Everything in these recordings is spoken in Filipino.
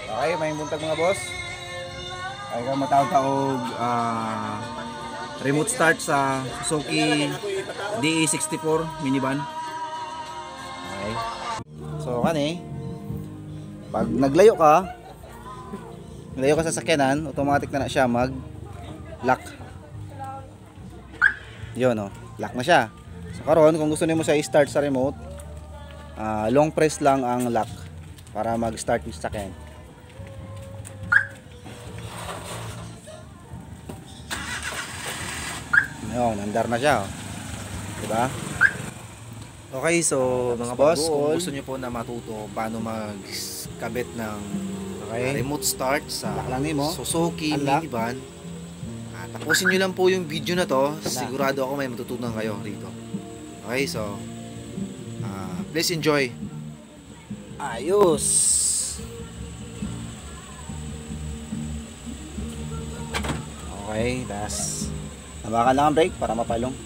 Okay, may buntag mga boss. Ay ka matawag-taog remote start sa Suzuki DE64 minivan. Okay. So kani, pag naglayo ka sa sakyanan, automatic na siya mag-lock. Yun oh, lock na siya. So karon kung gusto niyo siya i-start sa remote, long press lang ang lock para mag-start yung sakyan. Ayun, nandar na siya, oh. Diba? Okay, so mga boss, kung gusto nyo po na matuto paano magkabit ng remote start sa Suzuki minivan, tapusin nyo lang po yung video na to. Sigurado ako may matutunan kayo rito. Okay, so please enjoy. Ayos. Okay, das hawakan lang ang brake para mapalong.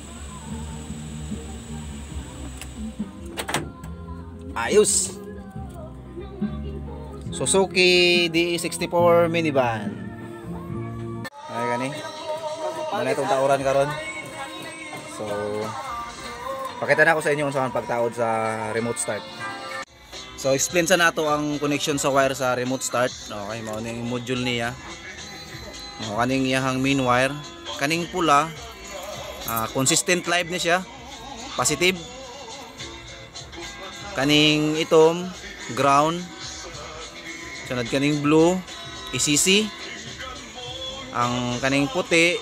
Ayos. Suzuki DE64 minivan. Ay gani. Wala itong tauran karon. So pakita na ako sa inyo kung saan pagtaod sa remote start. So explain sa nato ang connection sa wire sa remote start. Okay, mao ning module niya. Kaning iyang main wire. Kaning pula, consistent live na siya, positive. Kaning itom, ground. Sunod kaning blue, ECC. Ang kaning puti,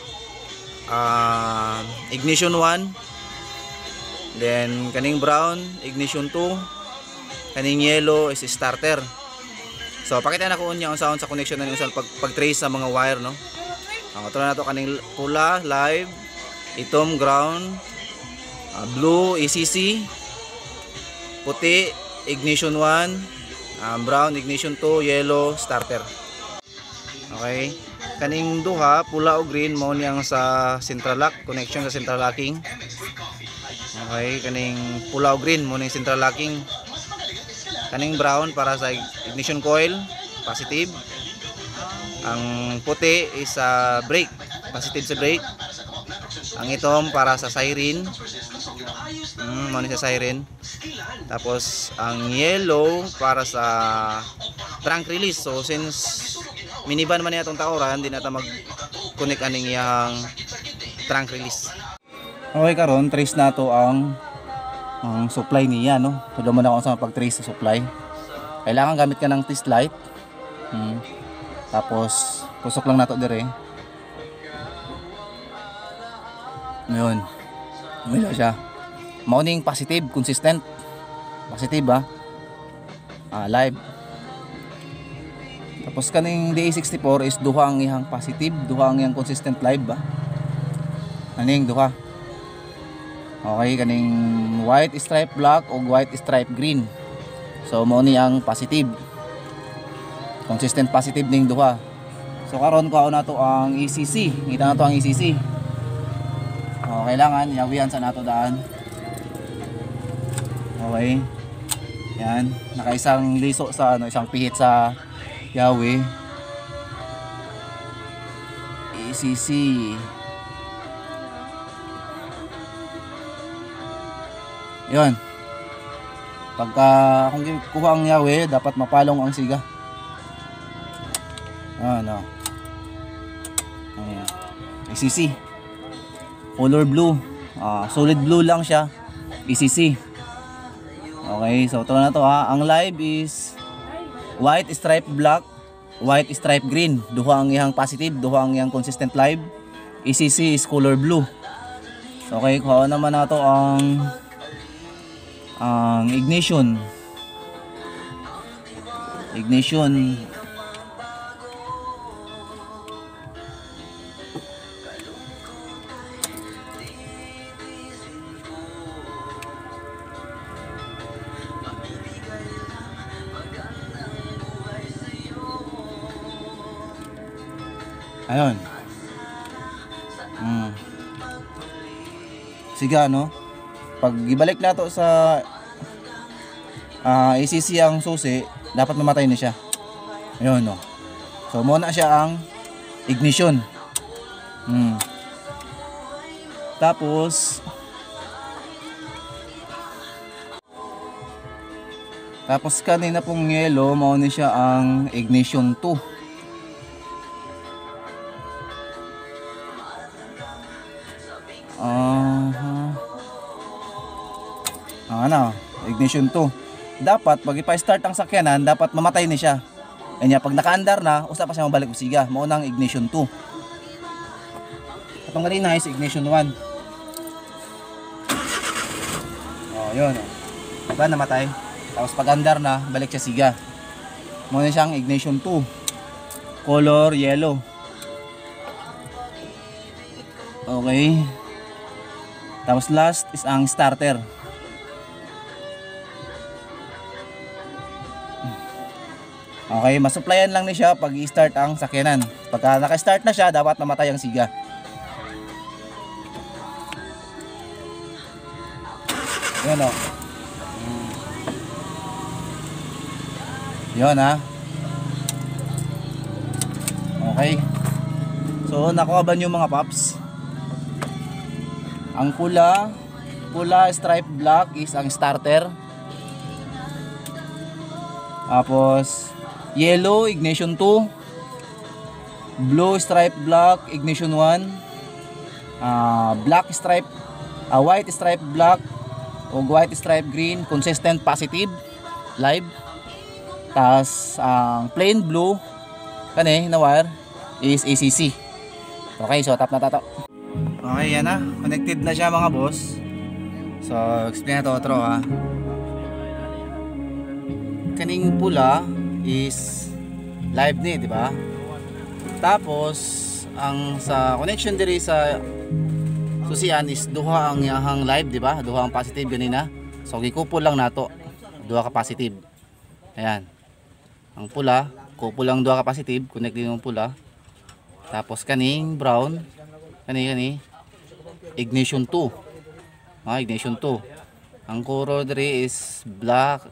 ignition 1. Then kaning brown, ignition 2. Kaning yellow is starter. So pakita na ko unya ang sound sa connection na yung pag-trace sa mga wire, no. Ito na to kaning pula live, itom ground, blue ECC, puti ignition 1, brown ignition 2, yellow starter. Okay, kaning duha pula o green mao niyang sa central lock, connection sa central locking. Okay, kaning pula o green mo ning central locking. Kaning brown para sa ignition coil, positive. Ang puti is brake, positive sa brake. Ang itom para sa siren, muna sa siren. Tapos ang yellow para sa trunk release. So since minivan man itong tauran, di nata mag-connect aning iyang trunk release. Okay, karon trace na to ang supply niya, no. Tulo man ako sa pag-trace sa supply. Kailangan gamit ka ng test light. Tapos pusok lang nato dire. Ngayon, wala siya. Morning positive, consistent. Positive ba? Live. Tapos kaning DE64 is duha ang ihang positive, duha ang ihang consistent live ba? Aning duha. Okay, kaning white stripe black o white stripe green. So mo ni ang positive. Consistent positive ning duha. So karon ko na to ang ECC. Kita na to ang ECC. Kailangan yawian sa nato daan. Okay. Yan, nakaisang liso sa isang pihit sa yawi. ECC. Yon. Pagka kung kuha ang yawi, dapat mapalong ang siga. Ano? Ayan. ECC. Color blue. Solid blue lang siya. ECC. Okay, so ito na to ha. Ang live is white stripe black, white stripe green. Duha ang iyang positive, duha ang iyang consistent live. ECC is color blue. Okay, kuha naman na to ang ignition. Ignition. Ayun. Siga, no? Pag ibalik na to sa ECC ang susi, dapat mamatay na siya. Ayun, no. So muna siya ang ignition. Tapos kanina pong yellow, mauna siya ang ignition 2. Ano, ignition 2. Dapat pag ipa-start ang sakyanan, dapat mamatay na siya. Kanya pag naka-andar na, usa pa siya mabalik usiga. Mauna ang ignition 2. Itong kanina is ignition 1. Oh, yun. Diba namatay? Tapos pag andar na, balik siya siga. Muna siyang ignition 2. Color yellow. Okay. Tapos last is ang starter. Okay, masuplayan lang ni siya pag i-start ang sakyanan. Pagka naka-start na siya, dapat mamatay ang siga. Yun o. Yun ha. Okay. So nakuha ba nyo mga paps? Ang pula stripe black is ang starter. Tapos yellow ignition 2, blue stripe black ignition 1, white stripe black o white stripe green consistent positive live. Tas ang plain blue kani na wire is ACC. Okay, so tap na tato. Okay, yan na, connected na siya mga boss. So explain na to otro ha. Kaning pula is live ni, di ba? Tapos ang sa connection diri sa susian is duha ang yahang live, di ba? Duha ang positive ganina. So gikupol lang nato. Duha ka positive. Ayan. Ang pula, kupol lang duha ka positive, connect din yung pula. Tapos kaning brown, kani ignition 2. Ignition 2. Ang color diri is black,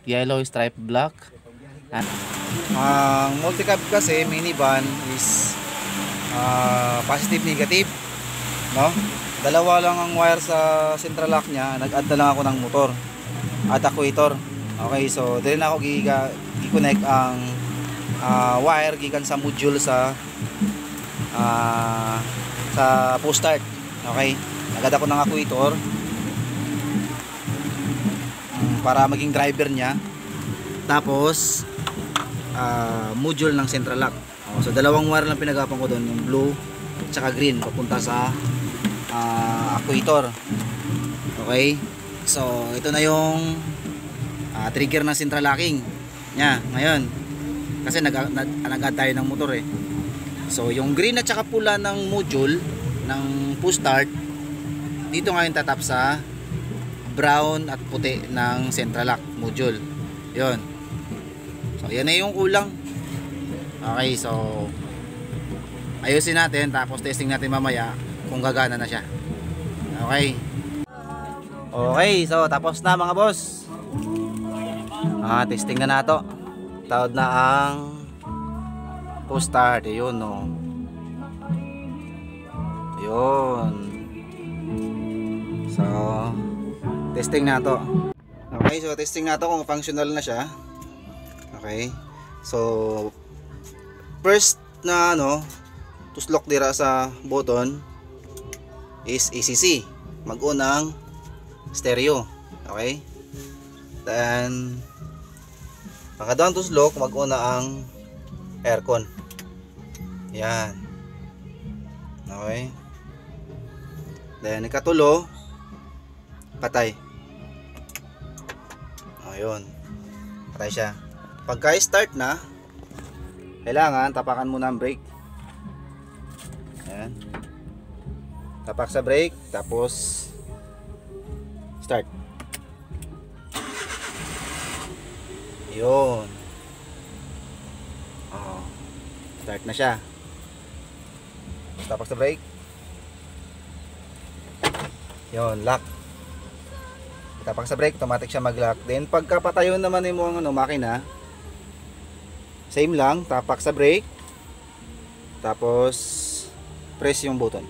yellow stripe black. Ang multi-cab kasi minivan is positive negative, no? Dalawa lang ang wire sa central lock niya. Nag-add na lang ako ng motor at actuator. Okay, so dili na ako gi-connect ang wire gikan sa module sa post start. Okay, nag-add ako ng actuator para maging driver niya. Tapos module ng central lock. So dalawang wire lang pinagapan ko doon, yung blue at saka green papunta sa actuator. Okay, so ito na yung trigger ng central locking nya ngayon kasi nag-add tayo ng motor eh. So yung green at saka pula ng module ng push start dito ngayon tatap sa brown at puti ng central lock module. Yun. So yan na yung kulang. Okay, so ayusin natin tapos testing natin mamaya kung gagana na siya. Okay. Okay, so tapos na mga boss. Testing na nato. Tawad na ang push start. Ayun no. Ayun. So testing na to. Okay, so testing na to kung functional na siya. Okay. So first na tuslok dira sa button is ACC. Mag-unang stereo. Okay? Then pagkadang tuslok, mag-una ang aircon. Yan. Okay? Then ikatulo, patay. Ayun. Patay siya. Pagka start na, kailangan tapakan muna ang brake. Ayan. Tapak sa brake, tapos start. Yun. Start na siya. Tapak sa brake. Yun, lock. Tapak sa brake, automatic siya mag-lock. Then pagka patayon naman yung makina, Same lang, tapak sa brake. Tapos press yung button.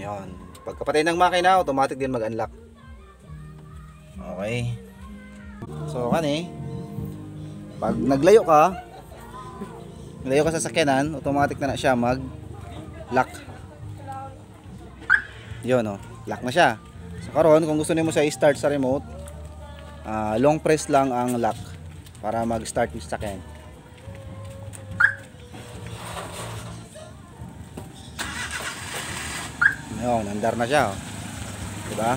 Yan. Pagkapatay ng makina, automatic din mag-unlock. Okay. So pag naglayo ka sa sakyanan, automatic na siya mag-lock. Yun lock na siya. So karon kung gusto niyo siya i-start sa remote, long press lang ang lock para mag-start yung sakyan. Yun, andar na siya. Diba?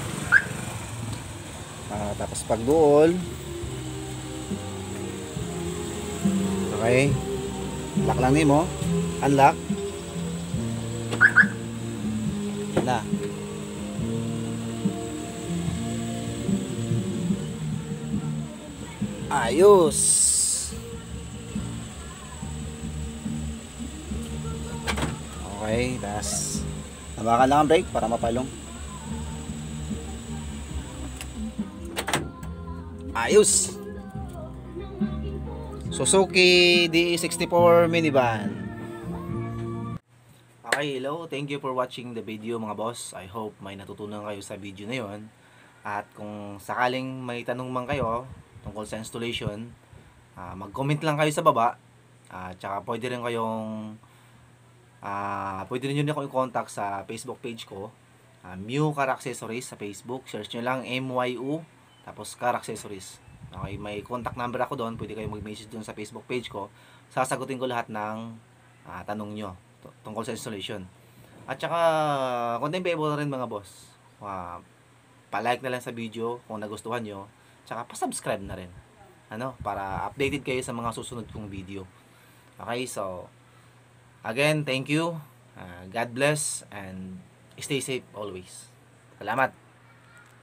Tapos pag duol, okay, lock lang nimo, unlock. Yan na. Ayos. Okay, tas hawakan lang ang brake para mapalong. Ayos. Suzuki DE64 minivan. Okay, hello. Thank you for watching the video mga boss. I hope may natutunan kayo sa video na yon. At kung sakaling may tanong man kayo tungkol sa installation, mag-comment lang kayo sa baba. Tsaka pwede rin nyo akong i-contact sa Facebook page ko, Mew Car Accessories sa Facebook. Search nyo lang MYU tapos Car Accessories. Okay, may contact number ako doon. Pwede kayo mag-message doon sa Facebook page ko. Sasagutin ko lahat ng tanong nyo tungkol sa installation. At saka content payable rin mga boss. Pa-like na lang sa video kung nagustuhan nyo. Tsaka pa-subscribe na rin. Para updated kayo sa mga susunod kong video. Okay, so again, thank you. God bless and stay safe always. Salamat.